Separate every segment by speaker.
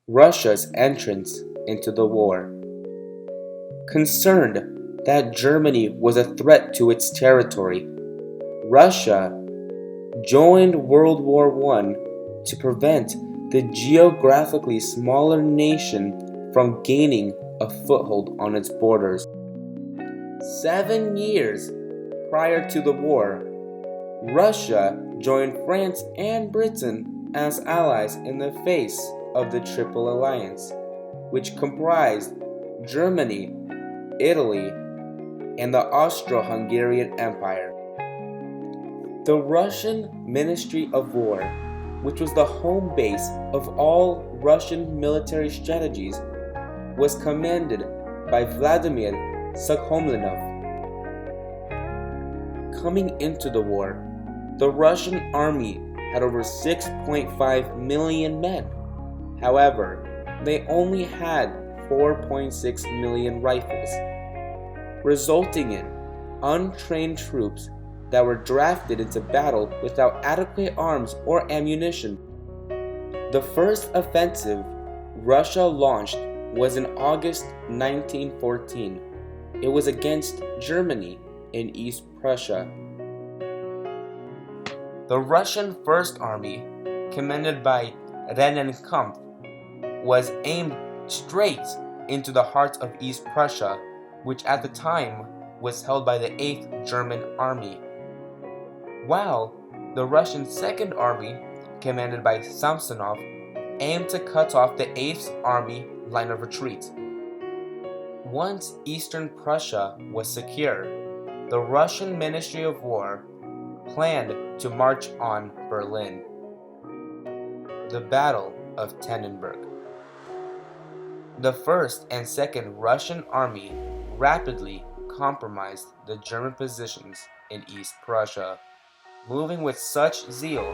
Speaker 1: Russia's entrance into the war. Concerned that Germany was a threat to its territory, Russia joined World War I to prevent the geographically smaller nation from gaining a foothold on its borders. 7 years prior to the war, Russia joined France and Britain as allies in the face of the Triple Alliance, which comprised Germany, Italy, and the Austro-Hungarian Empire. The Russian Ministry of War, which was the home base of all Russian military strategies, was commanded by Vladimir Sukhomlinov. Coming into the war, the Russian army had over 6.5 million men. However, they only had 4.6 million rifles, resulting in untrained troops that were drafted into battle without adequate arms or ammunition. The first offensive Russia launched was in August 1914. It was against Germany in East Prussia. The Russian First Army, commanded by Rennenkampf, was aimed straight into the heart of East Prussia, which at the time was held by the 8th German Army, while the Russian Second Army, commanded by Samsonov, aimed to cut off the 8th Army line of retreat. Once Eastern Prussia was secure, the Russian Ministry of War planned to march on Berlin. The Battle of Tannenberg. The First and Second Russian Army rapidly compromised the German positions in East Prussia, moving with such zeal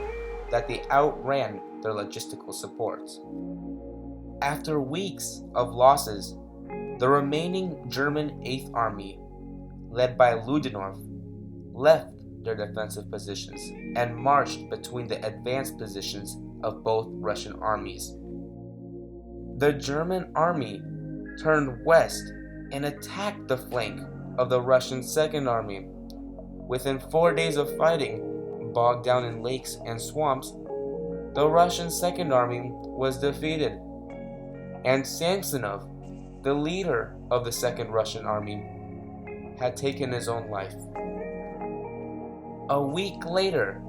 Speaker 1: that they outran their logistical supports. After weeks of losses, the remaining German 8th Army, led by Ludendorff, left their defensive positions and marched between the advanced positions of both Russian armies. The German army turned west and attacked the flank of the Russian Second Army. Within 4 days of fighting, bogged down in lakes and swamps, the Russian Second Army was defeated, and Samsonov, the leader of the Second Russian Army, had taken his own life. A week later,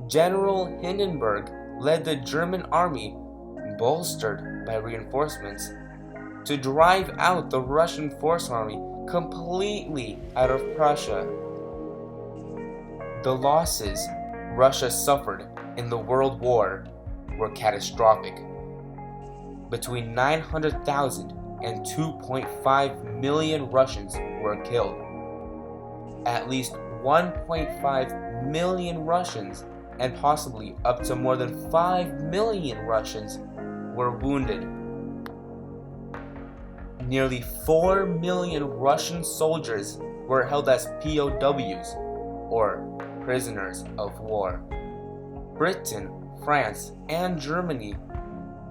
Speaker 1: General Hindenburg led the German army, bolstered by reinforcements, to drive out the Russian Fourth Army completely out of Prussia. The losses Russia suffered in the World War were catastrophic. Between 900,000 and 2.5 million Russians were killed. At least 1.5 million Russians and possibly up to more than 5 million Russians were wounded. Nearly 4 million Russian soldiers were held as POWs, or prisoners of war. Britain, France, and Germany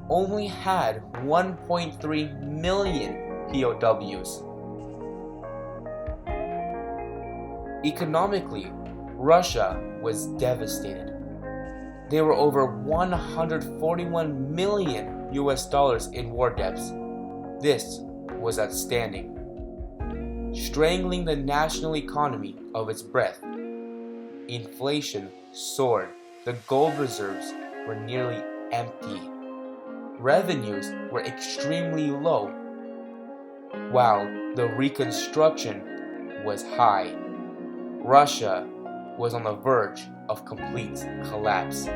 Speaker 1: only had 1.3 million POWs. Economically, Russia was devastated. There were over 141 million US dollars in war debts. This was outstanding, strangling the national economy of its breath. Inflation soared. The gold reserves were nearly empty. Revenues were extremely low, while the reconstruction was high. Russia was on the verge of complete collapse.